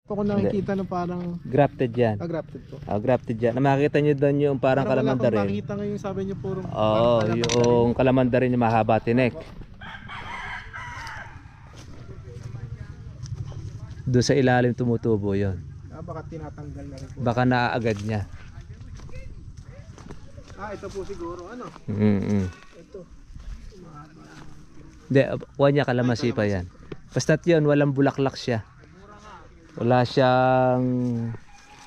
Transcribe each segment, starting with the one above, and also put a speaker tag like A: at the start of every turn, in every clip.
A: Ako nakikita na parang
B: Grafted yan.
A: grafted po.
B: Grafted yan. Makikita nyo doon yung parang kalamanda rin.
A: Nakita ngayon sabi niyo puro
B: Oo, yung kalamanda rin yung mahaba tinik. Doon sa ilalim tumutubo yon.
A: Baka tinatanggal na rin po.
B: Baka naaagad niya.
A: Ito po siguro ano. Ito.
B: Hindi, kuha niya kalamansi pa yan. Basta't yun, walang bulaklak siya. Wala siyang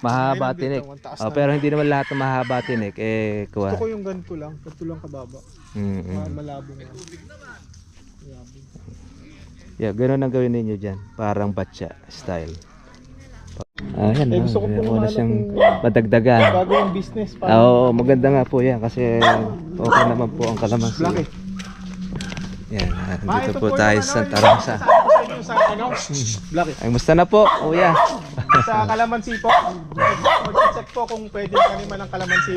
B: mahaba tinik. Pero hindi naman lahat ng mahaba tinik kuha.
A: Ito ko yung ganito lang kababa. Malabo nga.
B: Yeah, ganoon ang gawin ninyo dyan. Parang batcha style. Ayan,
A: gusto ko po
B: wala siyang madagdagan.
A: Bago yung business pa.
B: Oo, maganda nga po yan kasi okay naman po ang kalamansi.
A: Laki.
B: Yan, dito po tayo sa Taransa.
A: Sa ano? Black.
B: Ay, musta na po, kuya?
A: Sa kalamansi po. Mag-check po kung pwede taniman ng kalamansi.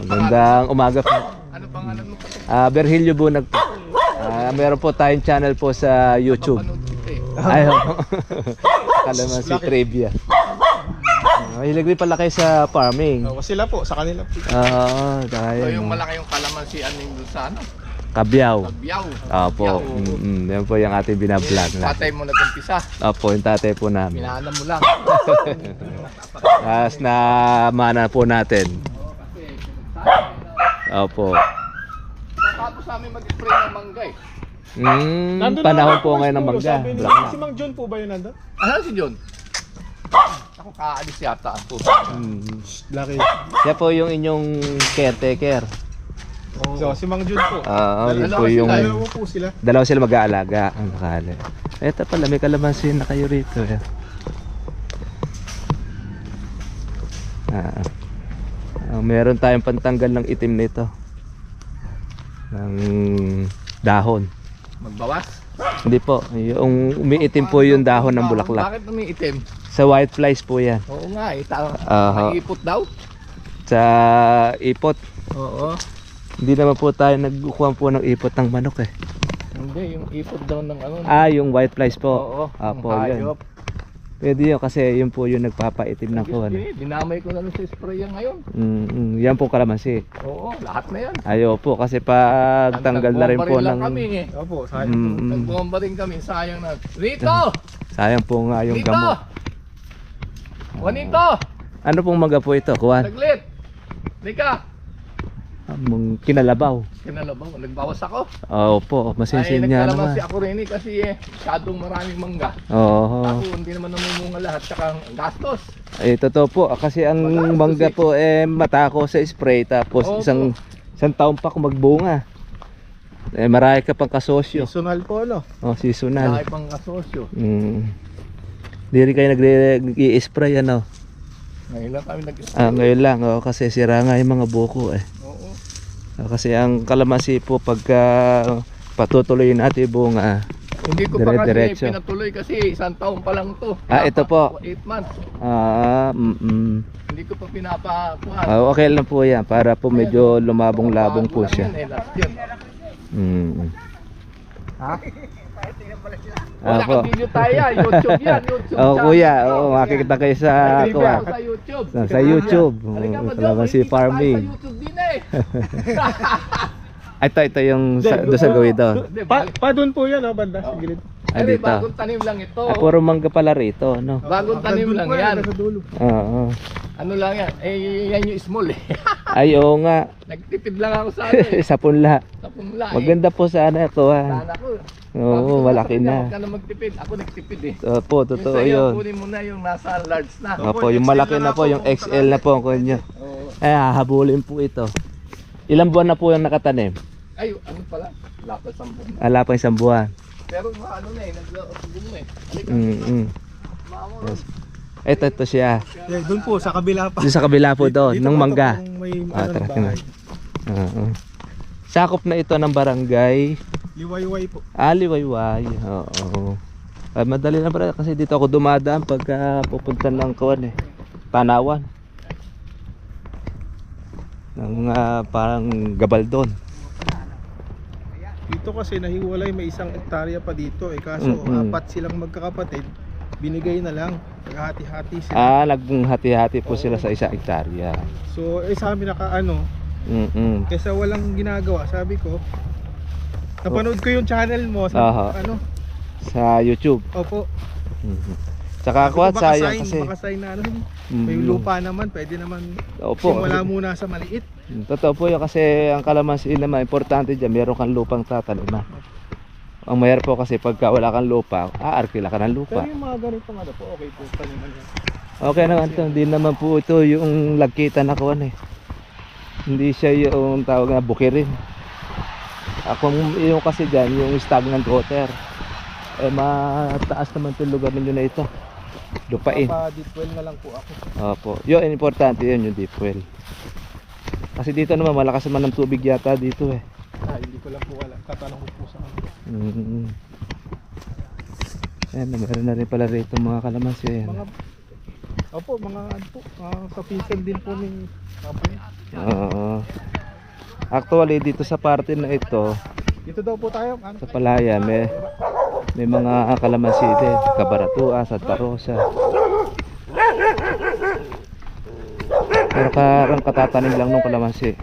B: Magandang umaga po.
A: Ano pangalan mo?
B: Berhilio Bunag po. Meron po tayong channel po sa YouTube. Ayun. Kalamansi Trivia. Mahilig rin pala kayo sa farming.
A: Sila po, sa kanila po.
B: Tayo.
C: Yung malaki yung kalamansi aning doon sa ano?
B: Kabyaw.
C: Kabyaw.
B: Opo. Yan po yung ating binablog na.
C: Tatay mo nag-umpisa.
B: Opo, yung tatay po namin.
C: Minaalam mo lang.
B: Tapos na mana po natin. Opo.
C: Tapos namin mag-spray ng mangga eh.
B: Panahon po ngayon ng mangga.
A: Si Mang John po ba yun nandun?
C: Ano si John? Ako kaalis yata ako.
A: Laki.
B: Siya po yung inyong caretaker.
A: So, si Mang John po.
B: Yun po yung
A: Dalawa po sila.
B: dalawa sila mag-aalaga ang nakali. Eto pala, may kalamansi na kayo rito. Meron tayong pantanggal ng itim nito. Ng dahon.
C: Magbawas?
B: Hindi po, yung umiitim po yung dahon ng bulaklak.
C: Bakit umiitim?
B: Sa white flies po yan.
C: Oo nga eh.
B: Aha.
C: May ipot daw?
B: Sa ipot.
C: Oo.
B: Hindi naman po tayo nagkukuha po ng ipot ng manok eh.
C: Hindi, yung ipot daw ng ano.
B: Yung white flies po.
C: Oo.
B: Apo,
C: yung
B: yun.
C: hayop.
B: Pwede yun kasi yun po yung nagpapaitim ng kuwan.
C: Dinamay ko na lang sa spray yan ngayon.
B: Yan po kalamansi.
C: Oo, lahat na yan.
B: Ayo po kasi pag tanggal na rin po
C: Nagbomba
B: ng
C: kami eh.
A: Opo, sayang.
C: Nagbomba rin kami, sayang na. Rito!
B: sayang po nga yung
C: Rito!
B: gamot.
C: Juanito!
B: Ano pong maga po ito? Kuwan?
C: Saglit! Lika!
B: Kinalabaw.
C: Kinalabaw, nagbawas ako.
B: Opo, masinsin niya naman.
C: nagkalamansi ako rin eh kasi masyadong maraming mangga.
B: Oo.
C: Ako hindi naman namumunga lahat, tsaka gastos.
B: Totoo po kasi ang mangga po matako sa spray tapos isang taon pa kung magbunga. Marami ka pang kasosyo.
A: Seasonal po ano?
B: Seasonal.
C: Dahil pang kasosyo.
B: Di rin kayo nag-i-spray ano?
C: Ngayon lang kami
B: Ngayon lang kasi sira nga yung mga buko
C: Oo.
B: Kasi ang kalamansi po pagka patutuloy natin bunga.
C: Hindi ko pa kasi
B: Diretso.
C: pinatuloy kasi isang taon pa lang to.
B: Ito po.
C: 8 months. Hindi ko pa pinapakuhan.
B: Okay lang po yan para po medyo lumabong-labong po siya.
C: Last year.
A: Ha?
C: Wala kang video tayo, YouTube yan, YouTube.
B: Kuya, makikita kayo sa
C: Sa YouTube.
B: Sa YouTube.
C: Halika mo
B: Kalamansi
C: doon,
B: farming.
C: Sa YouTube din eh.
B: Ito yung doon sa gawin doon.
A: Pa doon po yan, banda sa gilid.
B: Dito.
C: Bagong tanim lang ito.
B: Puro mangga pala rito, no?
C: Bagong tanim lang yan.
A: Sa dulo.
B: Oo.
C: Ano lang yan, yan yung small eh.
B: Ay, oo nga.
C: Nagtipid lang ako sa ano eh.
B: Sa punla.
C: Sa punla eh.
B: Maganda po sana ito
C: Sana ko.
B: Oo, malaki na.
C: Huwag ka na magtipid. Ako nagtipid eh.
B: Opo, totoo
C: Yung sa'yo,
B: yun.
C: kunin mo na yung nasa large na.
B: Opo, yung malaki na po, yung XL na po ang kunyo.
C: Oo.
B: Hahabulin po ito. Ilang buwan na po yung nakatanim?
C: Ay, ano pala? Lapad 10.
B: Ala pa isang buwan.
C: Pero ano na eh, nag-uubong na eh. Halika, mamo.
B: Yes. Ito siya.
A: Doon po, sa kabila pa.
B: Doon sa kabila po doon, ng mangga.
A: May
B: Tara, tingnan. Sakop na ito ng barangay
A: Liwayway po.
B: Liwayway. Oo. Madali na pala kasi dito ako dumadaan pagka pupunta ng kawan Tanawan. Ng parang Gabaldon.
A: Dito kasi nahiwalay, may 1 hektarya pa dito kaso 4 silang magkakapatid. binigay na lang. Naghati-hati sila.
B: Naghati-hati po sila sa 1 hektarya.
A: So, sa amin kaysa walang ginagawa, sabi ko, napanood ko yung channel mo sa
B: sa YouTube.
A: Opo.
B: Tsaka
A: Sabi ko,
B: ako sayang kasi
A: baka sign na may lupa naman, pwede naman simula muna sa maliit.
B: Totoo po yun kasi ang kalamansi naman, importante dyan, meron kang lupang tataniman. Ang mayroon po kasi pagka wala kang lupa, aarkila ka ng lupa.
A: Pero yung mga ganito po, okay po pa naman yan.
B: Okay naman ito, hindi naman po ito yung lagkitan na kuwan eh. Hindi siya yung tawag na bukirin. Yung kasi dyan, yung stagnant water. Mataas naman itong lugar ninyo na ito. Lupain.
A: Deep well na lang po ako.
B: Opo. Yun, importante yun, yung deep well. Kasi dito naman, malakas naman ng tubig yata dito eh.
A: Hindi ko lang po alam. Tatanong ko po sa kanila.
B: Ayan, meron na rin pala rito mga kalamansi.
A: Mga kapisan din po ng kapay.
B: Actually, dito sa parte na ito,
A: Dito daw po tayo.
B: sa Palayan, may mga kalamansi din. Cabaratuan, Santa Rosa. Pero karang katatanim lang nung kalamansi.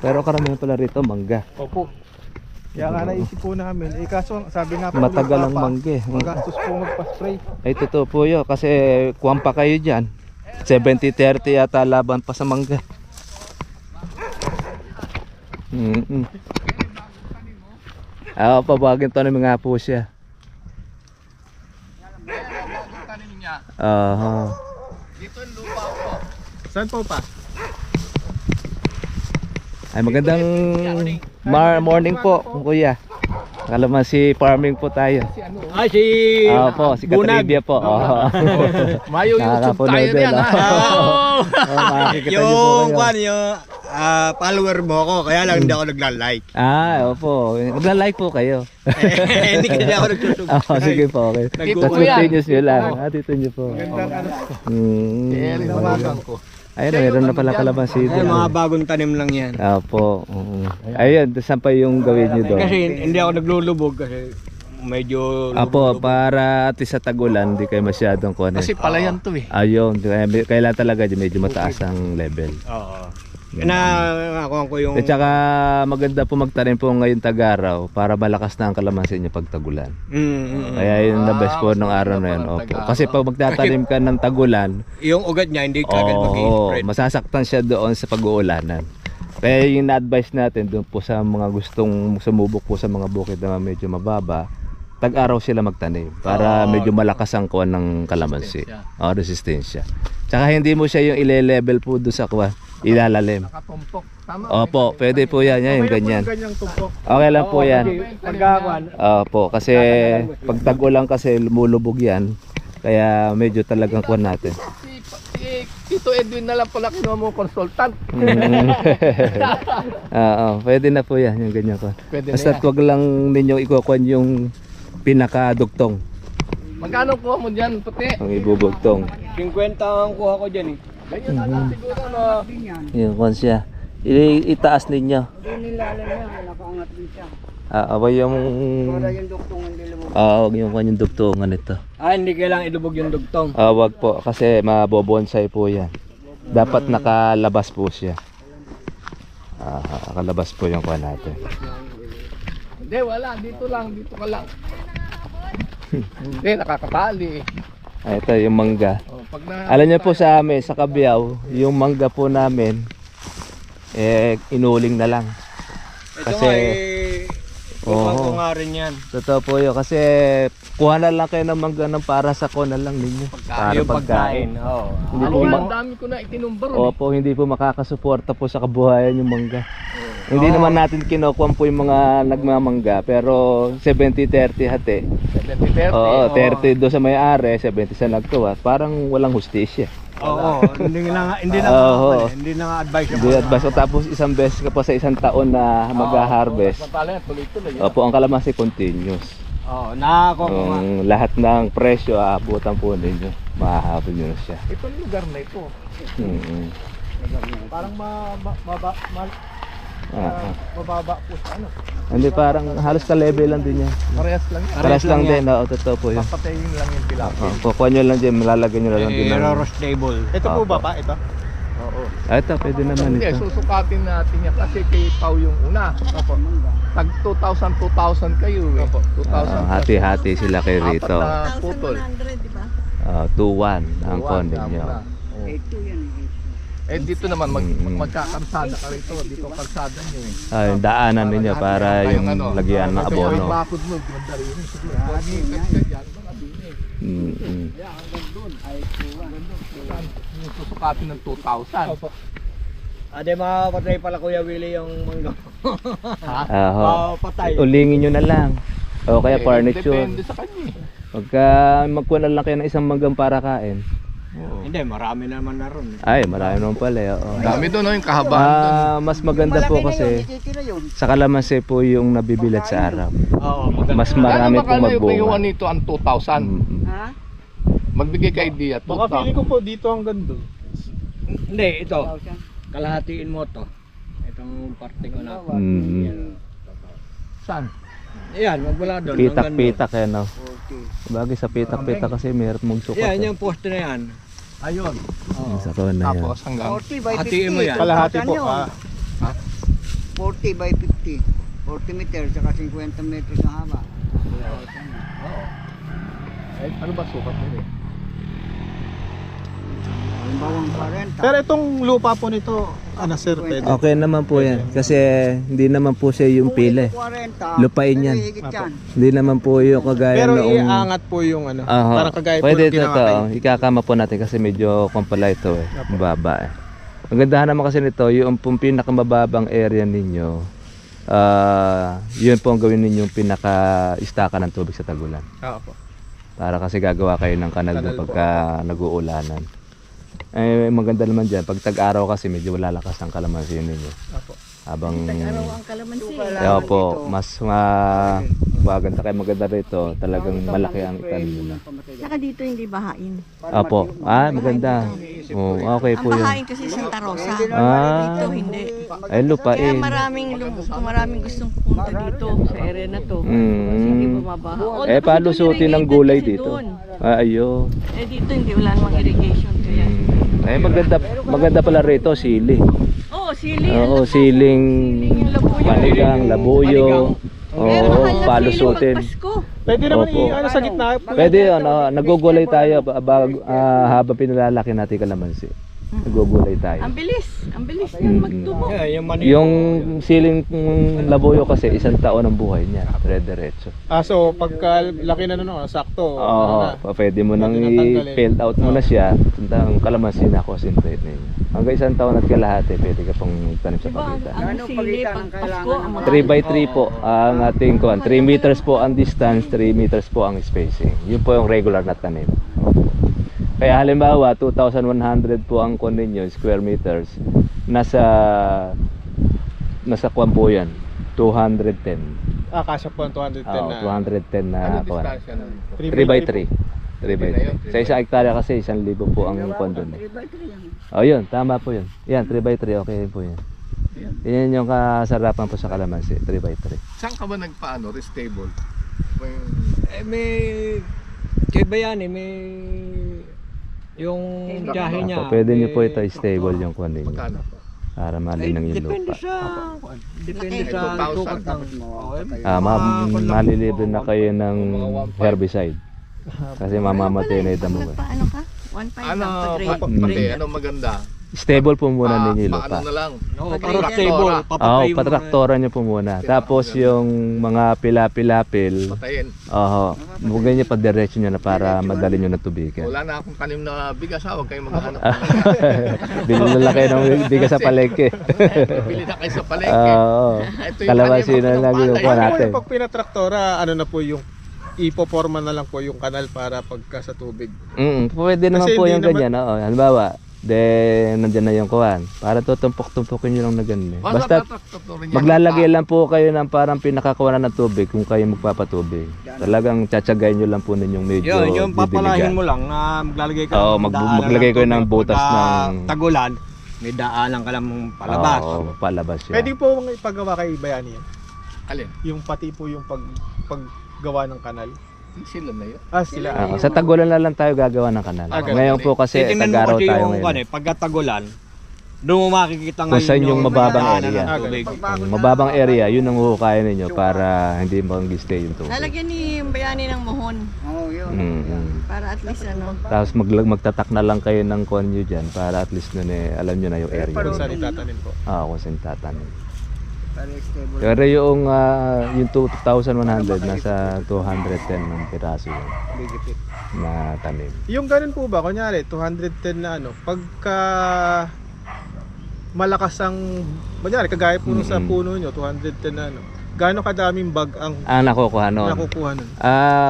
B: Pero karamihan pala rito mangga.
A: Opo. Kaya nga naisip po namin, kaso sabi nga po
B: Matagal ang mangga eh.
A: magastos po magpa-spray.
B: Ay totoo po yun kasi kuwan pa kayo dyan 70-30 yata laban pa sa mangga. Pabagin tanim nga po siya.
C: Dito yung lupa ko.
A: Saan po pa?
B: Ay magandang morning po kuya. Kalamansi farming po tayo.
C: Si
B: Si Katribia po.
C: Mayo YouTube tayo
B: Nakakapunod
C: yan
B: din,
C: ha.
D: Yung follower mo ako, kaya lang hindi ako nagla-like.
B: Opo. Magla-like po kayo.
D: Hindi kasi ako nagsusubscribe.
B: Sige po, okay.
C: Dito
B: Tapos
C: po yan.
B: continuous nyo lang. Dito nyo po.
A: Gandang
C: Nawagan ko.
B: Ayun, mayroon na pala kalamansi
D: Ay,
B: doon.
D: mga bagong tanim lang yan.
B: Opo. Ayun, saan pa yung gawin nyo doon?
D: Kasi hindi ako naglulubog kasi medyo
B: Apo, para at least sa tagulan, hindi kayo masyadong kuhanin.
C: Kasi palayan to eh.
B: Ayun, kailan talaga medyo mataas ang level.
D: Oo. Ako yung
B: At saka maganda po magtanim po ngayon tag-araw para malakas na ang kalamansi niyo pag tagulan. Kaya yun the best po ng araw na yun. Opo. Kasi pag magtatanim ka ng tagulan,
D: yung ugat niya hindi kagad mag-i-spread.
B: masasaktan siya doon sa pag-uulanan. Kaya yung na-advise natin doon po sa mga gustong sumubok po sa mga bukid na medyo mababa, tag-araw sila magtanim para medyo malakas ang kuwan ng kalamansi. Resistensya. Tsaka hindi mo siya yung ile-level po doon sa kuwan, ilalalim.
C: Nakatumpok. Tama.
B: Opo, pwede po yan, yung ganyan.
A: Ganyang tumpok.
B: Okay lang po yan.
D: Pagkakuan,
B: Opo, kasi pag tag-ulan kasi lumulubog yan. Kaya medyo talagang kuwan natin.
C: Si Tito Edwin na lang pala kinuha mo consultant.
B: Pwede na po yan, yung ganyan kuwan.
C: Pwede na
B: Basta
C: yan.
B: wag lang ninyong ikukuhan yung pinakadugtong,
C: Magkano kuha mo dyan, puti?
B: ang ibubugtong.
D: 50 ang kuha ko dyan eh.
C: Ganyan na lang siguro no.
B: Yung kuwan siya. Itaas ninyo. Abay yung... wag yung kanyang dugtungan ito.
D: Hindi kailangan ilubog yung dugtong.
B: Wag po kasi mabobonsai po yan. Dapat nakalabas po siya. Nakalabas po yung kuha natin.
C: Hindi, wala. Dito lang. Dito ka lang. Hindi, nakakatali eh.
B: Ito yung mangga.
C: Pag na...
B: Alam niyo po sa amin, sa Cabiao, yung mangga po namin, inuling na lang.
D: Ito
B: Kasi-
D: nga eh, kuha ko nga rin yan.
B: Totoo po yun. Kasi kuha na lang kayo ng mangga ng para sa kuha na lang ninyo. Para
D: Yung pagkain. Oo.
B: Hindi
C: Ano
B: po
C: yan, dami ko na itinumbar.
B: Opo, hindi po makakasuporta po sa kabuhayan yung mangga. Hindi naman natin kinukuha po yung mga nagmamangga, pero 70-30 hati.
C: 70-30.
B: Oo, 30 do sa may-ari, 70 sa nagtuwa. Parang walang hustisya.
D: Oo, hindi na
B: Oo.
D: hindi na nga advice
B: Hindi advice. O tapos isang beses ka po sa isang taon na mag-harvest.
C: Matala yan, tuloy-tuloy.
B: Opo, ang kalamansi continuous.
D: Oo, nakakuha ko nga.
B: Lahat ng presyo aabutan po ninyo. Mahahabol nyo na siya.
C: Itong lugar na ito.
A: Parang mababa po sa ano.
B: Hindi, parang halos ka-level lang din yan.
C: Parehas lang yan.
B: Parehas lang din, oo, totoo po yun.
C: Papatayin lang yung tilapia.
B: Kukuha nyo lang dyan, malalagyan nyo lang din ng...
D: Roros table.
A: Ito po ba pa? Ito?
C: Oo.
B: Ito, pwede naman
C: Hindi,
B: ito.
C: susukatin natin yan kasi kay Pau yung una.
A: Opo.
C: Tag 2,000 kayo eh.
A: Opo.
C: 2,000.
B: Hati-hati sila kay Rito.
C: Apat na putol.
B: 2-1 ang kondem nyo.
C: Eh dito naman magkakarsada ka rito. Dito karsada nyo eh.
B: Yung daanan ninyo para yung
C: ano,
B: lagyan ng
C: Yung
B: abono.
C: bakod mo, ganda rin yun. Siguro, yan, mga bini. Yung susukatin ng 2,000.
A: Opo.
D: Ade mapatay pala Kuya Willie yung mangga.
B: Aho.
D: Patay.
B: Ulingin nyo na lang. O kaya
C: Eh,
B: furniture.
C: Depende sa kanya eh.
B: Pagka magkuha na lang kayo ng isang manggang para kain.
C: Oo.
D: Hindi, marami naman na ron.
B: Ay, marami naman pala. Oo.
C: Dami doon, no, yung kahabaan doon.
B: Mas maganda po kasi sa kalamansi po yung nabibilad sa araw.
D: Oo, maganda.
B: Mas marami
C: Ano
B: pong
C: ba kayo
B: magbunga.
C: nito ang 2,000?
E: Ha?
C: Magbigay ka idea,
A: Baka feeling
C: 2,000.
A: ko po dito hanggang doon.
D: Hindi, ito. Kalahatiin mo to. Itong parte ko na.
C: Saan?
D: Yan, magmula doon.
B: Pitak-pitak yan, no? Bagay sa pitak-pitak kasi mayroon mong sukat.
D: Yan, yung poste na yan.
C: Ayun.
B: Sa kawan na yan.
C: Tapos hanggang
E: 40 by 50.
D: Hatiin mo yan.
A: Kalahati po.
E: Saan yun? 40 by 50. 40 meters, saka 50 meters na haba.
C: eh, ano ba sukat mo eh?
E: Halimbawa 40.
A: Pero itong lupa po nito, ano sir, pwede?
B: Okay naman po yan. Kasi hindi naman po siya yung pile.
E: 40.
B: Lupain yan.
E: Pero higit yan.
B: Hindi naman po yung kagaya
A: Pero
B: noong...
A: iangat po yung ano,
B: Aha.
A: parang kagaya po
B: Pwede
A: ng
B: ito,
A: ginawa kayo.
B: ikakama po natin kasi medyo kumpala ito eh. Mababa eh. Ang gandahan naman kasi nito, yung pinakamababang area ninyo, yun po ang gawin ninyong pinaka-istaka ng tubig sa tagulan.
A: Oo po.
B: Para kasi gagawa kayo ng kanal doon pagka nag-uulanan. Eh, maganda naman dyan. Pag tag-araw kasi medyo lalakas ang kalamansi ninyo.
A: Opo.
B: Habang...
F: Araw ang kalamansi.
B: Kaya po, mas maganda kayo maganda rito. Talagang malaki ang tanim nila.
F: Saka dito hindi bahain.
B: Opo. Maganda. Oh, okay
F: Ang
B: po yun.
F: bahain kasi Santa Rosa.
B: Ah,
F: Dito hindi.
B: ay
F: Kaya
B: lupain.
F: kung maraming gustong pumunta dito sa area na to. Kasi hindi bumabaha.
B: Eh, palusutin ng gulay
F: kasi
B: dito.
F: doon.
B: Ayun.
F: Eh dito hindi wala namang irrigation kaya.
B: Eh, maganda pala rito, sili.
F: Oo, sili.
B: Oo, siling panigang, labuyo.
F: Eh,
B: Oo,
F: mahal na
B: palusutin.
F: sili pag Pasko.
A: Pwede naman
B: Opo.
A: ano sa gitna po.
B: Pwede nagugulay tayo habang pinalalaki natin kalamansi. Nagugulay tayo.
F: Ang bilis yan magtubo.
B: Yung siling labuyo kasi isang taon ang buhay niya, dire-diretso.
A: So pagka laki na nun, sakto.
B: Oo, pwede mo nang i-pelt out mo na siya. Ang kalamansi na concentrate ninyo. Hanggang isang taon at kalahati, pwede ka pang tanim sa
F: Diba,
B: pagitan.
F: ang sili pag Pasko, ang mga
B: 3x3 po ang ating kuan. 3 meters po ang distance, 3 meters po ang spacing. Yun po yung regular na tanim. Kaya halimbawa, 2,100 po ang kuan ninyo, square meters. Nasa kuan po yan, 210.
A: Kasya po ang 210 na.
B: 210 na
C: Ano
B: kuan.
C: distansya nun?
B: 3x3. 3x3. Sa isang hektarya kasi, 1,000 po ang kuan doon. Oh, yun, tama po yun. Yan, 3x3, okay po yan. Yan yung kasarapan po sa kalamansi, 3x3.
C: Saan ka ba nagpaano? Restable?
D: May kay Bayani, may yung jahe niya.
B: Pwede nyo po ito stable yung kuan ninyo.
C: Magkano pa?
B: Para malinang yung
E: Depende
B: lupa.
E: sa...
D: Depende
C: May
D: sa
C: 2,000.
D: sukat ng
B: Malilibre na kayo ng herbicide. Kasi mamamatay na yung damo.
F: Ano ka? 1.5
C: Ano,
F: lang pag
C: pati, ano maganda?
B: Stable po muna ninyo yung lupa.
C: Paano na lang?
D: para stable.
B: Oo, patraktoran nyo po muna. Tapos yung mga pilapil-lapil,
C: Patayin.
B: huwag ganyan padiretso nyo na para madali nyo na tubigan.
C: Wala na akong tanim na bigas ha, huwag kayong maghahanap.
B: Bilhin na lang kayo ng bigas sa palengke.
C: Bili na kayo sa palengke.
B: Oo.
C: Ito yung
B: kalamansi
C: tanim
B: na
C: ako
B: lang
C: ng
B: yung
C: palay.
B: kuha
A: Ano po
B: natin.
A: yung pag pinatraktora, ano na po yung ipoporma na lang po yung kanal para pagka sa tubig.
B: Pwede naman
A: Kasi
B: po
A: hindi
B: yung ganyan. Oo. Halimbawa, nandiyan na yung kuhan. Para tutumpok-tumpokin nyo lang na ganyan. Basta maglalagay lang po kayo ng parang pinakakuhanan ng tubig kung kayo magpapatubig. Talagang tsatsagayin nyo lang po ninyong medyo
D: Yung papalahin
B: didiligan.
D: mo lang na maglalagay ka
B: Oo,
D: ng daanan
B: maglagay
D: ng
B: kayo ng
D: tubig
B: butas
D: pagka
B: ng...
D: tagulan. May daanan ka lang palabas.
B: Oo, palabas siya.
A: Pwede po mga ipagawa kay Bayani yan.
C: Alin?
A: Yung pati po yung paggawa ng kanal.
C: Sila na yun.
A: Sila.
B: Oo, sa Tagulan na lang tayo gagawa ng kanal.
A: ganun.
B: Ngayon po kasi
D: Titingnan mo
B: Tagaraw
D: kasi
B: tayo
D: yung
B: ngayon.
D: pagkatagulan, doon mo makikita
B: Kung saan yung mababang
D: daanan
B: area.
D: ng tubig.
B: Ang mababang area, yun ang huhukayin ninyo para hindi mag-stay yung tubig.
F: Lalagyan ni Bayani ng mohon
E: Oo, yun.
F: para at least ano.
B: Tapos magtatak na lang kayo ng konyo dyan para at least nun alam nyo na yung area.
A: Kung saan itatanim po.
B: Kung saan tatanim.
E: Para stable.
B: Pero yung 2,100 nasa 210 ng piraso yun
A: Bigipit.
B: na tanim.
A: Yung ganun po ba, kunyari 210 na pagka malakas ang, kunyari kagaya po nung sa puno nyo, 210 na gaano kadaming bag ang
B: Nakukuha nun.
A: nakukuha nun?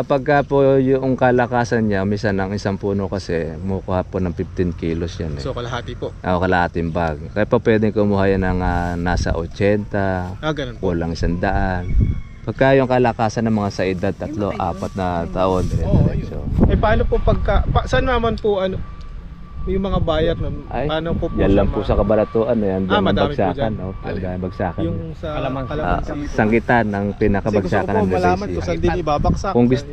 B: Pagka po yung kalakasan niya, minsan ang isang puno kasi kumukuha po ng 15 kilos yan
A: So kalahati po.
B: Kalahating bag. Kaya pa pwedeng kumuha yan ng nasa 80,
A: Ganun po.
B: kulang 100. Pagka yung kalakasan ng mga sa edad 3, 4 na taon, diretso.
A: Paano po saan naman po yung mga buyer nun?
B: Ay,
A: Paano po
B: yan lang po sa Kabaratuan, yan doon ang
A: madami po
B: bagsakan,
A: dyan.
B: Dahil bagsakan.
A: Yung sa
D: Kalamansi.
A: Kalamansi.
B: Sangkitan ang
A: Kasi gusto
B: pinakabagsakan
A: ko po
B: ng
A: malaman kung
B: Nueces.
A: saan din ibabaksak.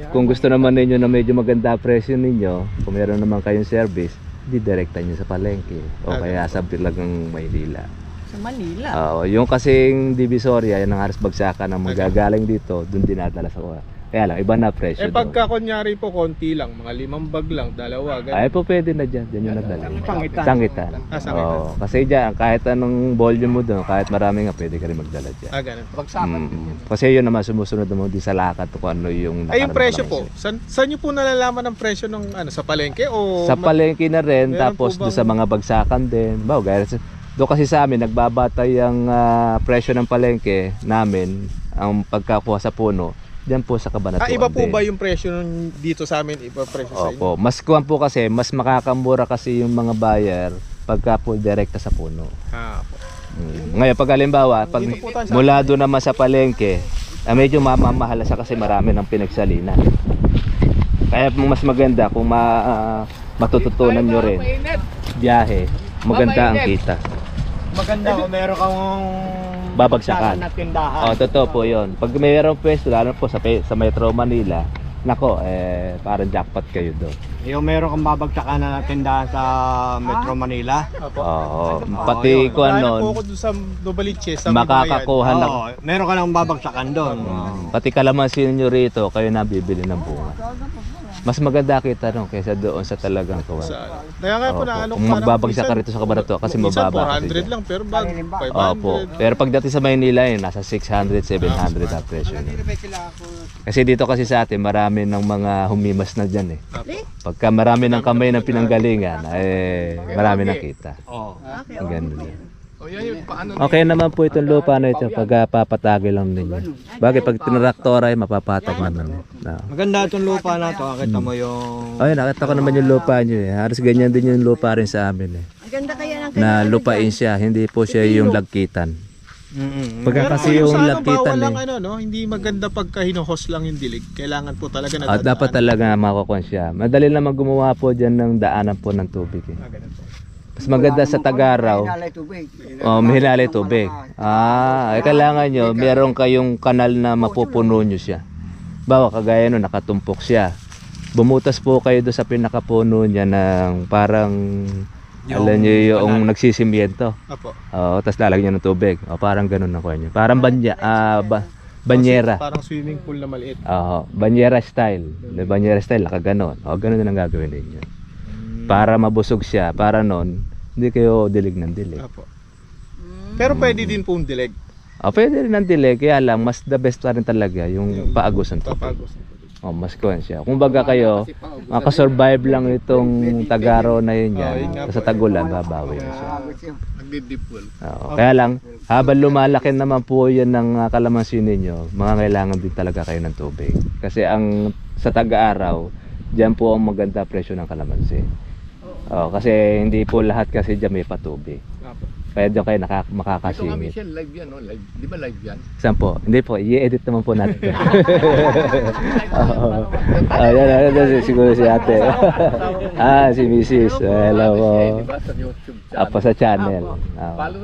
B: Kung gusto naman ninyo na medyo maganda ang presyo ninyo, kung meron naman kayong service, di direkta nyo sa palengke o kaya sa Bilagang Maynila.
F: Sa Manila.
B: Yung kasing Divisoria, yan ang halos bagsakan ng magagaling dito, doon dinadala sa kuha. Kaya lang, iba na presyo.
A: Pagka kunyari po konti lang, mga 5 bag lang, 2, ganun.
B: Ay po pwede na dyan, dyan yung nadala.
D: Sangitan.
B: Sangitan.
A: Sangitan.
B: Kasi dyan, kahit anong volume mo doon, kahit marami nga, pwede ka rin magdala dyan.
A: Ganun.
C: Bagsakan din yun.
B: Kasi yun naman sumusunod naman din sa lakad kung ano yung
A: Yung presyo po,
B: nakaraan.
A: saan nyo po nalalaman ang presyo ng sa palengke o
B: Sa palengke na rin,
A: Meron
B: tapos
A: po
B: doon
A: bang-
B: sa mga bagsakan din. Doon kasi sa amin, nagbabatay ang presyo ng palengke namin, ang pagkakuha sa puno, diyan po sa Cabanatuan
A: iba po
B: din.
A: ba yung presyo nung dito sa amin, iba presyo sa inyo?
B: Opo, mas kuwan po kasi, mas makakamura kasi yung mga buyer pagka po direkta sa puno.
A: Po.
B: Ngayon, pag halimbawa, pag
A: Dito po tayo sa-
B: mula doon naman sa palengke, medyo mamamahal sa kasi marami ng pinagsalinan. Kaya mas maganda kung matututunan nyo rin
C: Mainit.
B: biyahe, maganda ang kita.
D: Maganda kung meron kang
B: Babagsakan.
D: na tindahan.
B: Totoo po yun. Pag mayroong pwesto, lalo po sa Metro Manila, nako, parang jackpot kayo doon.
D: Yung meron kang babagsakan na tindahan sa Metro Manila.
B: Oo, pati
D: yun.
B: kung
A: Ano po
B: ano,
A: ako doon sa Novaliches, sa
B: makakakuha ng
D: Oo, meron ka lang babagsakan doon.
B: pati kalamansi nyo rito, kayo na bibili ng bunga. Mas maganda kita no kaysa doon sa talagang kawan.
A: Kaya nga po
B: Opo.
A: na ano,
B: Kung magbabagsak ka rito sa Cabanatuan kasi
A: minsan
B: mababa kasi
A: 400
B: dyan.
A: lang, pero bag 500.
B: Opo. Pero pagdating sa Maynila nasa 600, 700 ang presyo nun. Kasi dito kasi sa atin marami ng mga humimas na dyan Pagka marami ng kamay ng pinanggalingan, marami ng kita.
D: Oo.
B: Ganun yan.
C: O yan yung paano
B: Okay naman po itong lupa na ito pag papatagay lang ninyo. Bagay pag tinraktora ay mapapatag naman.
D: Maganda itong lupa na to. Kita mo yung
B: Ay, nakita ko naman yung lupa nyo Halos ganyan din yung lupa rin sa amin
F: Ang ganda kaya ng
B: Na lupain siya, hindi po siya yung lagkitan. Pagka kasi
A: Pero
B: yung
A: bawal
B: lagkitan
A: lang hindi maganda pagka hinuhos lang yung dilig. Kailangan po talaga na
B: Dapat talaga makukuha siya. Madali naman gumawa po dyan ng daanan po ng tubig
A: Ganun po.
B: Mas maganda sa Tagaraw.
E: Hinalay tubig.
B: Mahinalay tubig. Kailangan nyo, meron kayong kanal na mapupuno nyo siya. Bawa kagaya nun, nakatumpok siya. Bumutas po kayo doon sa pinakapuno niya ng parang, alam nyo yung nagsisimiento.
A: Apo.
B: Tapos lalagyan nyo ng tubig. Parang ganun na kuha nyo. Parang banyera.
A: Parang swimming pool na maliit.
B: Banyera style. Banyera style, nakaganon. Ganun na ang gagawin ninyo. Para mabusog siya, para nun, hindi kayo dilig ng dilig.
A: Apo. Pero pwede din pong dilig.
B: Pwede rin ng dilig, kaya lang, mas the best pa rin talaga yung paagos ng tubig.
A: Papagos.
B: Mas kuwan siya. Kung baga kayo, makasurvive lang itong Tagaraw na yun
A: yun nga
B: yan. Sa
A: po.
B: tagulan, babawi na siya.
C: nagdi-deep well?
B: Kaya lang, habang lumalaki naman po yan ng kalamansi ninyo, mga kailangan din talaga kayo ng tubig. Kasi ang sa Tagaraw, diyan po ang maganda presyo ng kalamansi. Kasi hindi po lahat kasi diyan may patubig. Kaya doon kayo
C: Ito nga
B: makakasingit.
C: Michelle, live yan, no? Live. Di ba live yan?
B: Saan po? Hindi po, i-edit naman po natin. Oo. Yan, siguro si ate. Si Mrs. Hello po.
C: Di ba sa YouTube channel?
B: Apo sa channel.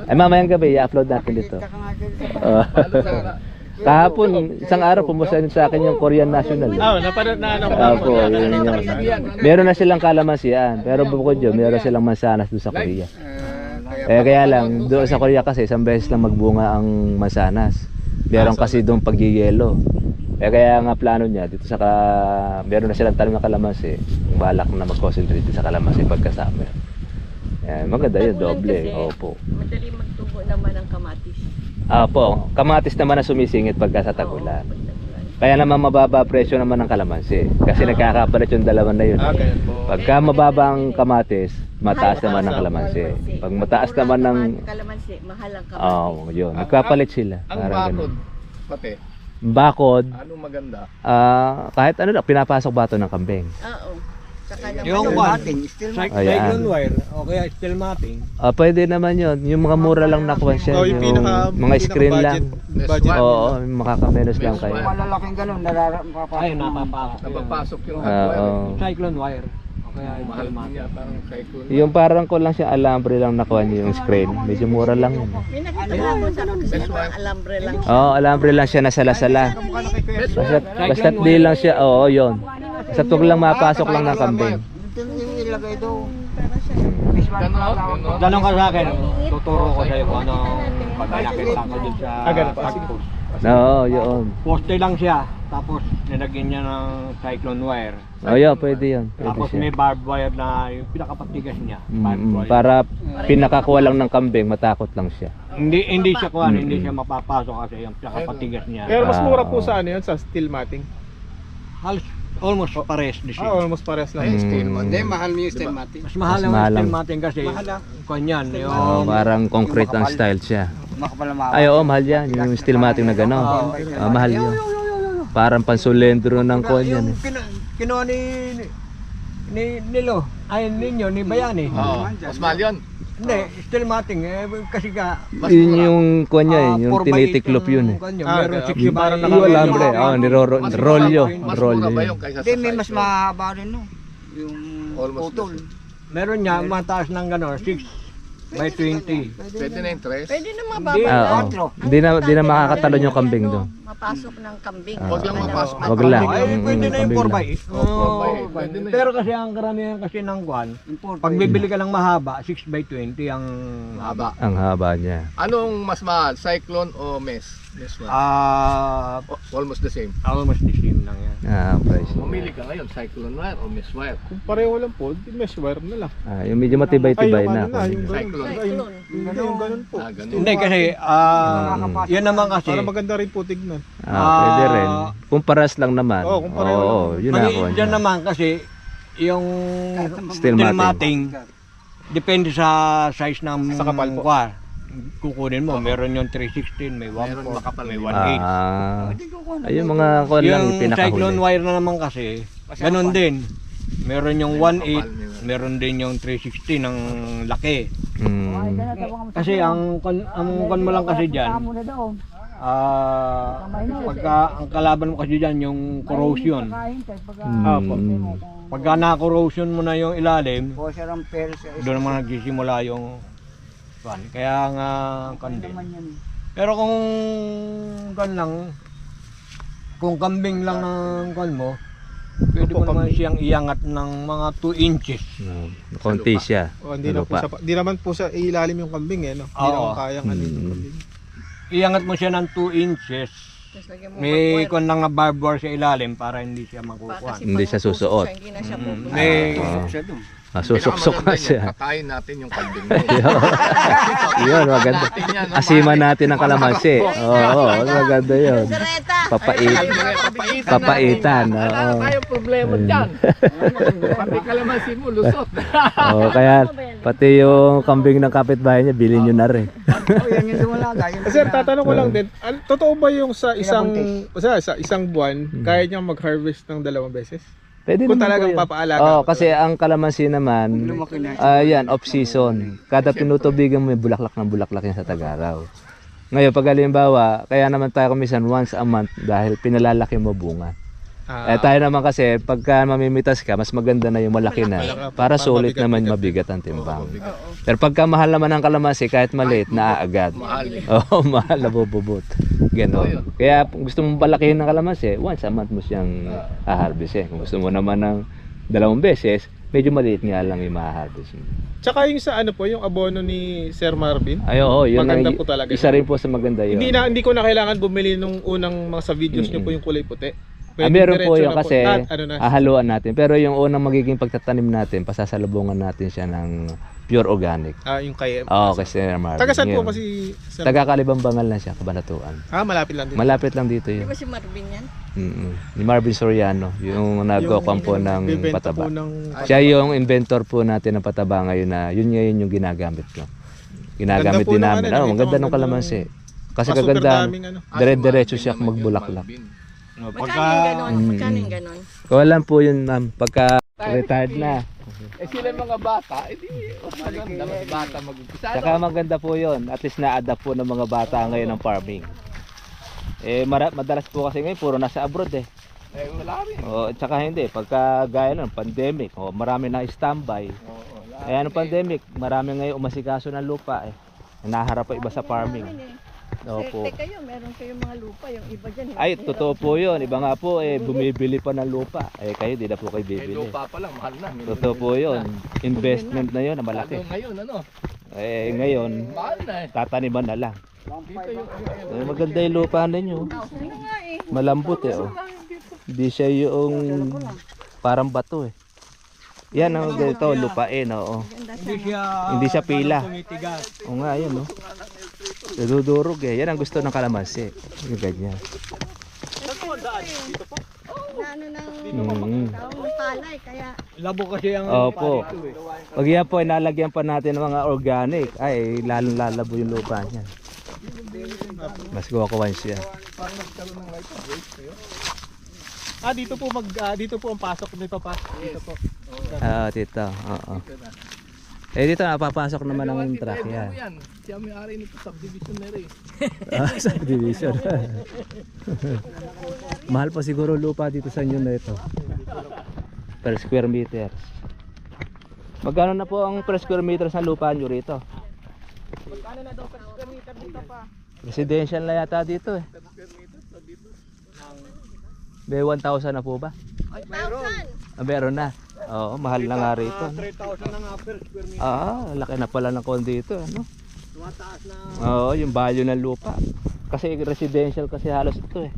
B: Ay, mamayang gabi, i-upload natin dito. Oo. Kahapon, isang araw, pumusta sa akin yung Korean National.
A: Napanood na ano.
B: Opo, yun yun. Meron na silang kalamansian, pero bukod yun, meron silang mansanas doon sa Korea. Kaya lang, doon sa Korea kasi, isang beses lang magbunga ang mansanas. Meron kasi doon pagyeyelo. Kaya nga plano niya, dito sa meron na silang tanim ng kalamansi. Balak na mag-concentrate sa kalamansi pagka-summer. Maganda yun, doble. Opo.
F: Madali magtubo naman ang kamatis.
B: Opo, kamatis naman na sumisingit pagka sa tagulan. Kaya naman mababa presyo naman ng kalamansi. Kasi nagkakapalit yung dalawa na yun.
A: Ganyan po.
B: Pagka mababa ang kamatis, mataas naman ang kalamansi. Pag mataas naman ng...
F: Kalamansi, mahal ang kamatis.
B: yun. Nagpapalit sila.
C: Ang
B: Parang
C: bakod,
B: ganun.
C: pati,
B: Bakod,
C: anong maganda?
B: kahit ano na, pinapasok bato ng kambing.
F: Oo. Saka naman
D: Yung
E: Still
D: one,
E: mating, still mating.
B: Ayan.
D: cyclone wire, o kaya steel matting.
B: Pwede naman yun. Yung mga mura lang na kuwan siya.
A: Yung
B: Mga screen lang.
A: budget.
B: Oo, makakamenos lang kayo.
E: Malalaking ganun,
D: Ay, napapasok.
C: Napapasok yung
B: Oo.
D: Cyclone wire, o kaya
C: mahal
D: steel
C: man
D: matting.
C: niya, parang cyclone.
B: Yung parang ko lang siya alambre lang nakuha niyo yung screen. Medyo mura lang yun.
F: may nakita ko ako sa kasi parang alambre lang.
B: Oo, alambre lang siya na sala-sala. Basta't di lang siya, oo, yun. Sa tug lang mapasok lang ng kambing.
E: Ito yung ilagay doon.
C: Ganon.
D: Tanong ka sa akin, tuturo ko sa'yo kung ano pag nakita ko dun sa
A: Ganun pa.
D: pagpost.
B: Oo, yun.
D: Poste lang siya, tapos nilagyan niya ng cyclone wire.
B: Oo, yun, pwede yun. Pwede
D: Tapos
B: siya.
D: may barbed wire na yung pinakapatigas niya. Barbed wire.
B: Para pinakakuha lang ng kambing, matakot lang siya.
D: Hindi siya kuhan, hindi siya mapapasok kasi yung pinakapatigas niya.
A: Pero mas mura po
B: Oo.
A: sa ano yun, sa steel matting.
D: Halos almost pares di siya.
A: Almost pares lang.
C: Steel man.
E: Hindi, mahal mo yung steel mating.
D: Mas mahal
B: Mas
D: ang
B: mahal
D: steel
B: ang-
D: matting kasi kuhan yan.
B: Oo, parang concrete ang style siya.
E: Makapalamawak.
B: Ay, oo, mahal yan. Yung steel matting na gano'n. Mahal yun. Parang pansulendro ng kuwan yan.
D: Yung kinuha ni Nilo, ay ninyo, ni Bayani.
C: Oo, mas mahal yun.
D: Hindi, steel matting kasi ka
B: Yun yung kuwan niya, yung
D: 4x8
B: tinitiklop yun eh.
D: kuwan yun.
A: Ah,
D: Meron
A: kaya
D: 60
A: yung parang
D: by-
B: Yung alambre, nirolyo.
C: Mas
B: Rolyo
C: mura ba
B: yun.
C: yung kaysa sa
E: Hindi, may mas
C: cyclone?
E: mahaba rin no. Yung
C: Almost
E: putol.
D: Meron niya, mataas ng gano'n, 6 by 20.
C: Pwede na yung tres.
F: Pwede na
D: Hindi.
F: mababa.
B: Oo. Di na makakatalon yung kambing doon.
F: Mapasok ng kambing.
C: Huwag lang mapasok.
B: Wag lang.
D: Ay, pwede na yung
B: kambing
D: 4
B: lang.
D: by.
C: Pwede na yun.
D: Pero kasi ang karamihan kasi ng kuwan, pag bibili ka ng mahaba, 6 by 20 ang
C: Haba.
B: Ang haba niya.
C: Anong mas mahal? Cyclone o mesh? Mesh one. Almost the same.
D: almost the same lang yan.
B: Price.
C: Mamili ka ngayon, cyclone wire o mesh wire?
A: Kung pareho lang po, di mesh wire na lang.
B: Yung medyo matibay-tibay
A: yung
B: na.
A: ano na, yung ganun.
C: Cyclone.
A: Ay, yung ganun po.
C: Ganun.
D: Hindi kasi, yan naman kasi,
A: Para maganda rin po tignan.
B: Pwede rin. Kung paras lang naman.
A: Oo, kung pareho
B: Oo,
A: lang.
B: yun na ako.
D: dyan naman kasi, yung
B: Steel
D: steel
B: matting.
D: matting, depende sa size ng
A: Sa kapal po.
D: kuwan. Kukunin mo, meron yung 316, may 1.4, may 1.8.
B: Ayun mga kuwan lang
D: Yung cyclone
B: pinakahuli.
D: wire na naman kasi, ganun din. Meron yung 1.8, meron din yung 360 ng laki. Kasi ang kon mo lang kasi diyan, pagka ang kalaban mo kasi diyan yung corrosion. Pagka na-corrosion mo na yung ilalim,
E: Po siya ng pairs.
D: doon naman nagsisimula yung kwan. Kaya nga kan din. Pero kung kan lang, kung kambing lang ng kan mo, pwede mo naman siyang iangat ng mga 2 inches.
B: Konti siya.
A: O, hindi
B: Ano
A: na po sa, di naman po sa ilalim yung kambing eh, no? Hindi
D: Oo.
A: naman kayang ano yung kambing.
D: Iangat mo siya ng 2 inches.
F: Tapos lagyan mo
D: May
F: barbed wire.
D: kon lang na barbed wire sa ilalim para hindi siya makukuha.
F: Kasi
B: Hindi
F: pag
B: siya susuot.
F: siya, hindi na siya pupunta.
D: May
B: Susuksok na siya.
C: Patayin natin yung kambing mo.
B: Yun, maganda. Asiman natin ang kalamansi. Oo, maganda yun.
F: Sareta!
B: Papaitan.
C: Wala
B: Oo.
C: na tayong problema dyan. Pati kalamansi mo, lusot.
B: Oo, kaya pati yung kambing ng kapitbahay niya, bilhin nyo na rin.
E: Yan yung dumalaga.
A: Sir, tatanong ko lang din, totoo ba yung sa isang buwan, kaya niyang mag-harvest ng 2 beses?
B: Pwede
A: Kung
B: naman po
A: talagang
B: yun.
A: papaalaga
B: Oo,
A: mo
B: kasi ang kalamansi naman,
E: Lumaki na.
B: yan, off-season. Kada tinutubigan mo, may bulaklak ng bulaklak yan sa Tag-Araw. Ngayon, pag halimbawa, kaya naman tayo kumisan once a month dahil pinalalaki mo bunga. Tayo naman kasi, pagka mamimitas ka, mas maganda na yung malaki na. Para sulit naman mabigat ang timbang. Pero pagka mahal naman ang kalamansi, kahit maliit, naaagad. Oo, mahal na bububot. Ganon. Kaya kung gusto mong palakihin ng kalamansi, once a month mo siyang haharvest eh. Kung gusto mo naman ng 2 beses, medyo maliit nga lang yung maharvest mo.
A: Tsaka yung sa ano po, yung abono ni Sir Marvin.
B: Ay, oo, yun
A: Maganda
B: ang,
A: po talaga
B: isa
A: yun.
B: rin po sa maganda yun.
A: Hindi ko na kailangan bumili nung unang mga sa videos niyo po yung kulay puti.
B: Meron po
A: diretso
B: yun
A: na
B: kasi
A: ano na.
B: haluan natin. Pero yung unang magiging pagtatanim natin, pasasalubungan natin siya ng pure organic.
A: Yung kay
B: Oo, kasi Sir Marvin.
A: Taga saan po
B: Yun.
A: kasi Sir?
B: Taga Kalibambangan lang siya, Kabanatuan.
A: Malapit lang din.
B: Malapit lang dito
F: Di
B: yun.
F: ba si Marvin yan?
B: Ni Marvin Soriano, yung nagkokon po ng
A: bibenta
B: pataba.
A: po ng
B: Siya yung inventor po natin ng pataba ngayon na yun ngayon yung ginagamit ko. Ginagamit
A: Ganda po
B: din
A: ng
B: namin.
A: ano,
B: Ang ganda ng
A: ganda
B: kalamansi. Kasi
A: super
B: kaganda,
A: daming ano.
B: dire-diretso siya magbulaklak.
F: Magkano yung ganon? Magkano yung ganon?
B: Kawalan po yun, ma'am. Pagka retired na.
C: Sila yung mga bata, edi maganda mga bata mag-umpisa.
B: Saka maganda po yun. At least na-adapt po ng mga bata ngayon ng farming. Madalas po kasi ngayon, puro nasa abroad eh.
C: Wala rin.
B: Tsaka hindi. Pagka gaya ng pandemic, marami na standby. Anong pandemic? Marami ngayon umasikaso ng lupa eh. Naharap pa iba sa farming. Opo.
F: Kayo, meron kayong mga lupa, yung iba dyan.
B: Ay, totoo po yun. Iba nga po, bumibili pa ng lupa. Kayo, di na po kayo bibili.
C: Lupa pa lang, mahal na.
B: Totoo po yun. Investment na yun, na malaki.
C: Ngayon, ano?
B: Ngayon,
C: Mahal na eh.
B: tataniman na lang.
C: Dito yung
B: Maganda yung lupa ninyo. Malambot eh. Oh. Hindi siya yung parang bato eh. Yan ang ganito, lupain. Oo. Hindi siya pila. Oo nga, yan. Oh. Nadudurog eh. Yan ang gusto ng kalamansi. Yung ganyan.
F: Ano ng palay, kaya
D: Labo kasi ang
B: Opo. Pag yan po, inalagyan pa natin ng mga organic, ay lalong lalabo yung lupa niya. Mas kuwakuwan siya.
A: Dito po dito po ang pasok, dito po.
B: Dito. Oo. Dito napapasok naman ang truck yan.
C: yan. Siya may-ari nito subdivision na rin.
B: Subdivision. Mahal pa siguro lupa dito sa inyo na ito. Per square meters. Magkano na po ang per square meters ng lupa nyo rito?
A: Magkano na daw per square meter dito pa?
B: Residential na yata dito eh. May 1,000 na po ba?
F: 1,000.
B: Meron na. Oo, mahal na nga rito.
D: 3,000 na nga per square meter.
B: Laki na pala ng kondo dito, ano?
D: Tumataas na.
B: Oo, yung value ng lupa. Kasi residential kasi halos ito eh.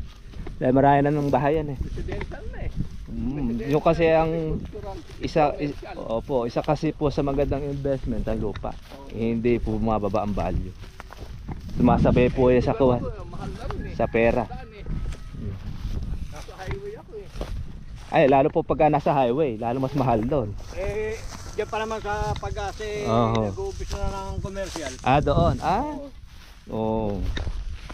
B: Dahil marami na ng bahayan eh.
C: Residential na eh.
B: Yung kasi ang isa kasi po sa magandang investment ang lupa. Hindi po mababa ang value. Sumasabay po yan sa kuha. Sa pera.
C: Nasa highway ako eh.
B: Ay, lalo po pagka nasa highway, lalo mas mahal doon.
D: Diyan pa naman sa Pag-asa nag-uumpisa na ng commercial.
B: Doon. Oo.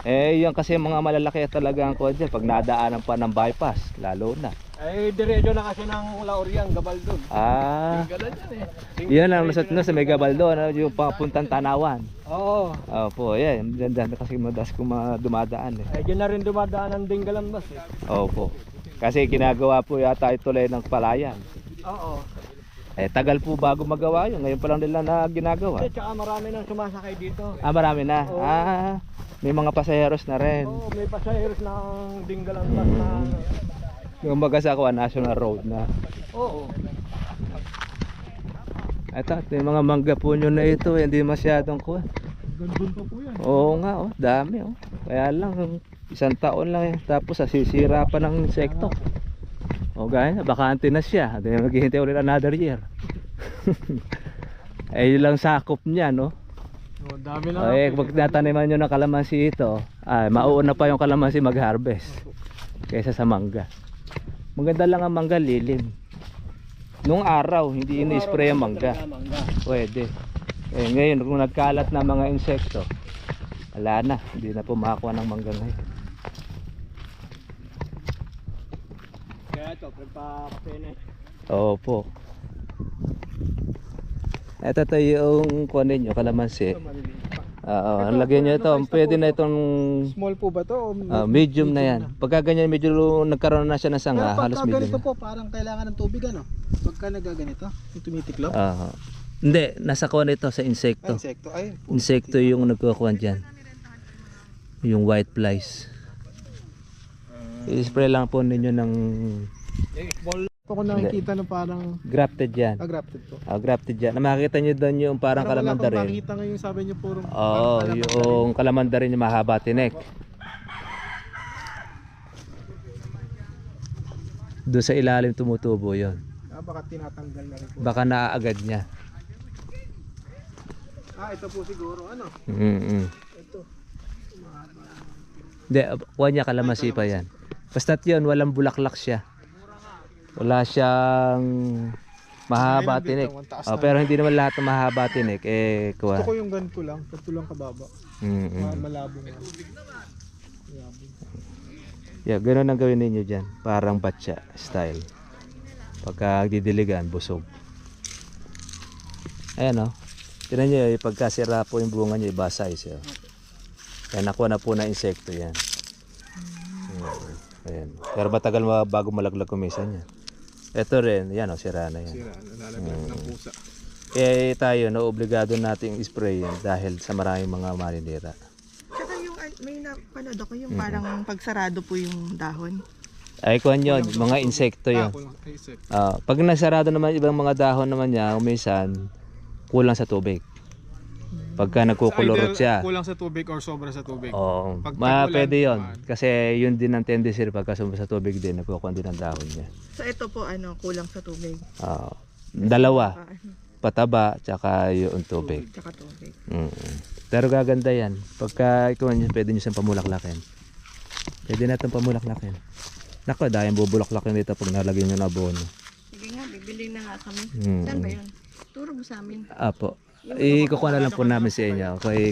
B: Yan kasi mga malalaki talaga ang kuha dyan. Pag nadaanan pa ng bypass, lalo na.
D: Diretso na kasi ng Lauriang, Gabaldon.
C: Galan yan eh.
B: Yan ang nasa may Gabaldon, yung papuntang Tanawan.
D: Oo.
B: Opo, yan. Diyan kasi madalas ko dumadaan eh.
D: Diyan na rin dumadaan ang Dinggalan bus eh.
B: Opo. Kasi ginagawa po yata ito ng palayan.
D: Oo.
B: Tagal po bago magawa yun. Ngayon pa lang nila na ginagawa.
D: Tsaka marami nang sumasakay dito.
B: Marami na. May mga pasaheros na rin.
D: Oo, may pasaheros ng Dinggalan bus na.
B: Yung baga sa National Road na.
D: Oo.
B: Ito, yung mga mangga po nyo na ito, hindi masyadong kuha.
A: Gandun pa po yan.
B: Oo nga, dami. Kaya lang, isang taon lang eh. Tapos sisira pa ng insekto. Gaya na, bakante na siya. Maghihintay ulit another year. Yun lang sakop niya, no?
A: Dami lang.
B: Pag nataniman nyo ng kalamansi ito, mauuna pa yung kalamansi mag-harvest kaysa sa mangga. Maganda lang ang mangga, lilim. Nung araw, hindi ini-spray ang mangga. Pwede. Ngayon, kung nagkalat na mga insekto, wala na, hindi na po makakuha ng mangga ngayon.
D: Kaya Kaya ito, pagpakape na.
B: Opo. Ito to yung kunin nyo, kalamansi. Oo, lagyan nyo ito. Pwede na itong
A: Small po ba to?
B: medium na yan. Pagka ganyan, medyo nagkaroon na siya ng sanga,
A: Pero
B: halos
A: pagka
B: medium
A: ganito
B: na.
A: po, parang kailangan ng tubig ano? Pagka nagaganito, yung tumitiklop.
B: Oo. Hindi, nasa kuha ito sa
A: Ay,
B: insekto.
A: insekto. Ay,
B: Insekto yung nagkukuha dyan. Yung white flies. I-spray lang po ninyo ng
A: ako nakikita na parang
B: grafted yan.
A: grafted po.
B: Grafted yan. Makikita nyo doon yung parang
A: Para wala akong
B: kalamandarin.
A: makita ngayon sabi niyo puro.
B: Oo, yung kalamandarin yung mahaba tinik. Doon sa ilalim tumutubo yon.
A: Baka tinatanggal na rin po.
B: Baka naaagad niya.
A: Ito po siguro ano? Ito.
B: Hindi, kuha niya kalamansi pa yan. Basta't yun, walang bulaklak siya. Wala siyang mahaba tinik. Pero hindi naman lahat ng mahaba tinik eh kuha.
A: Gusto ko yung ganito lang kababa. Malabong lang.
B: Yeah, ganoon ang gawin ninyo dyan. Parang batya style. Pagka didiligan, busog. Ayan o. Tignan nyo, pagkasira po yung bunga nyo, iba size. Kaya nakuha na po na insekto yan. Ayan. Pero matagal bago malaglag kumisan yan. Ito rin, yan o, sira na yan.
A: Sira, nalalaglag ng pusa.
B: Kaya tayo, obligado nating spray yan dahil sa maraming mga marinira.
F: Tsaka yung may napanood ako yung parang pagsarado po yung dahon.
B: Ay, kuhan yun, mga insekto yun. Pag nasarado naman ibang mga dahon naman niya, umisan, kulang sa tubig. Pagka nagkukulurot siya.
A: Kulang sa tubig or sobra sa tubig.
B: Oo,
A: Pag
B: pwede yun. Kasi yun din ang tendency pagka sobra sa tubig din, nagkukuhan din ang dahon niya.
F: So ito po kulang sa tubig.
B: Dalawa, pataba, tsaka yung tubig.
F: Tsaka tubig.
B: Pero gaganda yan. Pagka ikaw nyo, pwede nyo siyang pamulaklakin. Pwede natin pamulaklakin. Naku, dahil bubulaklakin dito pag nalagyan nyo na abono.
F: Sige nga, bibili na nga kami. Saan ba yun? Turo mo sa amin.
B: Apo. Ikukuha na lang po namin sa inyo kay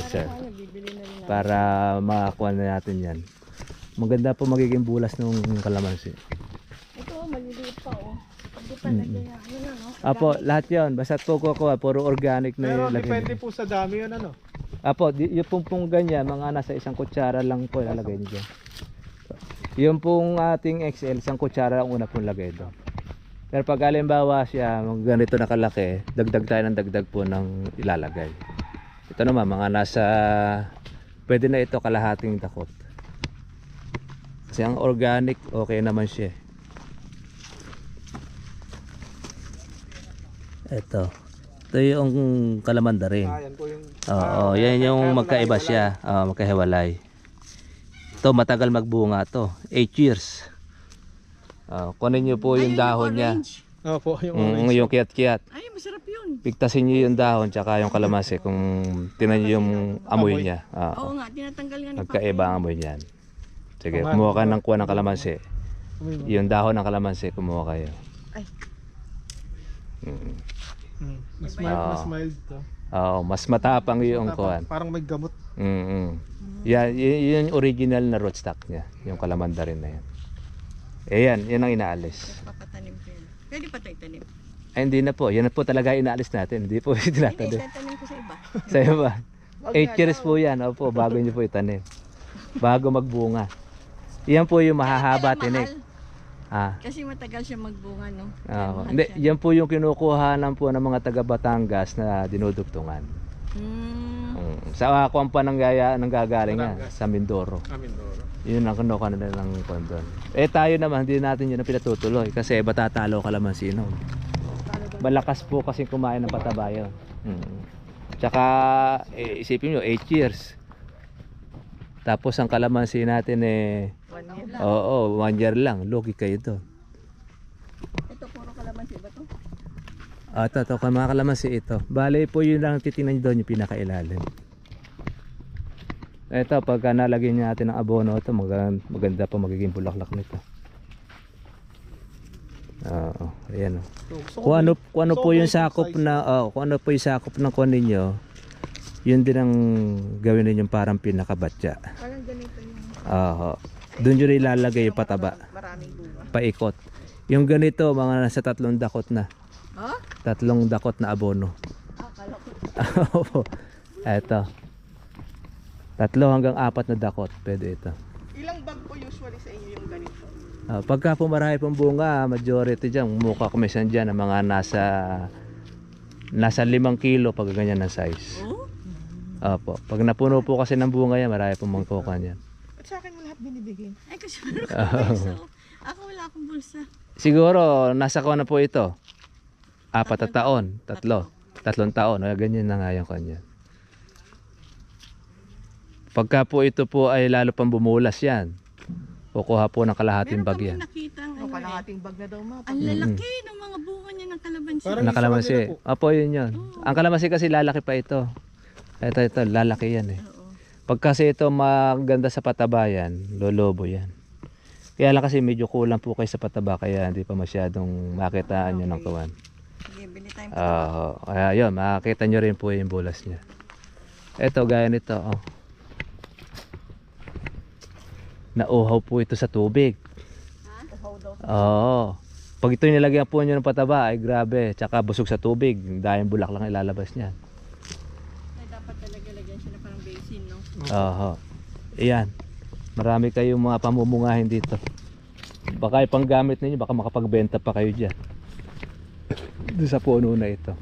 B: sir.
F: Bibili na rin
B: Para makakuha na natin yan. Maganda po magiging bulas ng kalamansi.
F: Ito, maliliit pa Hindi pa lagyan yan. Yun
B: Apo, lahat yon. Basta po kukuha, puro organic na
A: Pero
B: yung lagay.
A: depende po sa dami yun ano.
B: Apo, yung pong ganyan, mga nasa isang kutsara lang po ilalagay nyo dyan. Yung pong ating XL, isang kutsara ang una pong lagay doon. Pero pag halimbawa siya, ganito na kalaki, dagdag tayo ng dagdag po ng ilalagay. Ito naman, mga nasa, pwede na ito kalahating dakot. Kasi ang organic, okay naman siya. Ito yung kalamandarin.
A: Yan po yung
B: Oo, yan yung magkaiba siya. Magkahiwalay. Ito matagal magbunga to. 8 years. Kunin nyo po yung dahon niya.
A: Opo, yung orange.
B: Yung kiyat-kiyat.
F: Ay, masarap yun.
B: Pigtasin nyo yung dahon tsaka yung kalamansi kung tinan nyo yung amoy niya.
F: Oo nga, tinatanggal nga ni Papa.
B: Magkaiba ang amoy niyan. Sige, kumuha ka ng kuha ng kalamansi. Yung dahon ng kalamansi, kumuha kayo.
F: Ay.
A: Mas mild to.
B: Oo, mas matapang yung kuhan.
A: Parang may gamot.
B: Yan, yun yung original na rootstock niya, yung kalamandarin na yan. Yan ang inaalis.
F: Papatanim ko yun. Pwede pa tayo tanim.
B: Ay, hindi na po. Yan na po talaga inaalis natin. Hindi po
F: Hindi,
B: tinatanim.
F: itatanim ko sa iba.
B: Sa iba. 8 years po yan. Opo, bago nyo po itanim. Bago magbunga. Yan po yung mahahaba tinik.
F: Kasi matagal siya magbunga, no?
B: Hindi, yan po yung kinukuhanan po ng mga taga Batangas na dinudugtungan. Sa kuwan pa nanggagaling nga, sa Mindoro. Yun ang kinukuha na ng kondon. Tayo naman, hindi natin yun ang pinatutuloy kasi batatalo ka lamang sino. Malakas po kasi kumain ng pataba yun. Tsaka isipin nyo, 8 years. Tapos ang kalamansi natin
F: 1 year lang.
B: Oo, 1 year lang. Lugi kayo doon.
F: Ito, puro kalamansi ba to?
B: Ito, mga kalamansi ito. Bale po yun lang titingnan nyo doon yung pinakailalim. Ito, pagka nalagyan natin ng abono ito, maganda pa magiging bulaklak nito. Ayan o. Kung ano po yung sakop na, kung ano po yung sakop ng kuwan ninyo, yun din ang gawin ninyong parang pinakabatya.
F: Parang ganito yung...
B: Doon nyo ilalagay yung pataba.
F: Marami maraming bunga.
B: paikot. Yung ganito, mga nasa 3 dakot na.
F: Ha?
B: 3 dakot na abono.
F: Akala ko.
B: Opo. Eto. 3 hanggang 4 na dakot. Pwede ito.
F: Ilang bag po usually sa inyo yung ganito?
B: Pagka po marami pong bunga, majority dyan, mukha kumisan dyan ng mga nasa 5 kilo pag ganyan na size.
F: Oh?
B: Opo. Pag napuno po kasi ng bunga yan, marami pong mangkukan yan.
F: At sa akin mo lahat binibigay? Ay, kasi meron
B: Oh.
F: akong bulsa. Ako wala akong bulsa.
B: Siguro, nasa ko na po ito. 4 na taon. 3 taon. O, ganyan na nga yung kanya. Pagka po ito po ay lalo pang bumulas yan. Kukuha po ng kalahating bag yan.
F: Meron kami nakita ng ano
E: Kalahating bag na daw ma.
F: Ang lalaki ng mga bunga niya ng kalabansi.
A: Parang
B: Ang
A: isa
B: kalamansi.
A: kanila po.
B: Opo, yun yun. Ang kalamansi kasi lalaki pa ito. Ito, lalaki yan eh.
F: Oo.
B: Pag kasi ito maganda sa pataba yan, lolobo yan. Kaya lang kasi medyo kulang po kayo sa pataba, kaya hindi pa masyadong makitaan nyo ng kawan.
F: Sige, bili tayo.
B: Kaya yun, makikita nyo rin po yung bulas niya. Ito, gaya nito. Oh. Nauhaw po ito sa tubig. Oo. Pag ito nilagyan po nyo ng pataba, ay grabe. Tsaka busog sa tubig. Dahil bulak lang ilalabas niyan.
F: Ay, dapat talaga lagyan siya na parang basin, no?
B: Oo. Iyan. Marami kayong mga pamumungahin dito. Baka ipanggamit ninyo, baka makapagbenta pa kayo dyan. Doon sa puno na ito.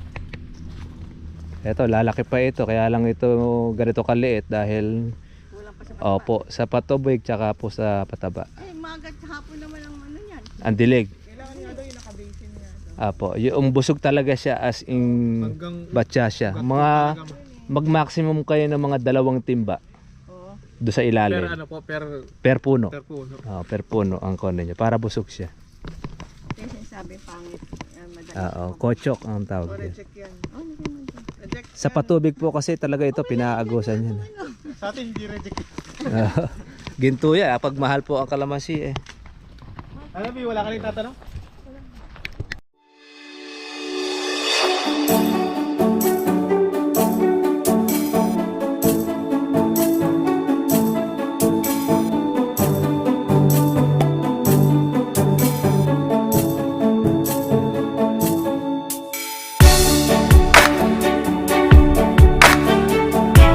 B: Ito, lalaki pa ito. Kaya lang ito ganito kaliit dahil
F: Kulang pa sa
B: opo, sa patubig tsaka po sa pataba.
F: Eh, magat hapon naman ang ano yan.
B: Ang dilig.
F: Kailangan nga daw yung nakabasin niya.
B: Apo, yung busog talaga siya as in
A: Hanggang
B: batya siya. Mga mag-maximum kayo ng mga 2 timba
F: Oo.
B: do sa
A: per
B: ilalim.
A: ano po,
B: Per puno.
A: per puno.
B: Per puno ang kono niya para busog siya.
F: Kaya sinasabi pangit. Madali.
B: Oo, kochok ang tawag niya.
F: Reject yan. Oh, lagyan mo dyan. Reject.
B: Sa patubig po kasi talaga ito pinaagusan niya.
A: Sa atin hindi reject.
B: Ginto yan, pag mahal po ang kalamansi eh.
A: Ano, Bi, wala ka rin tatanong?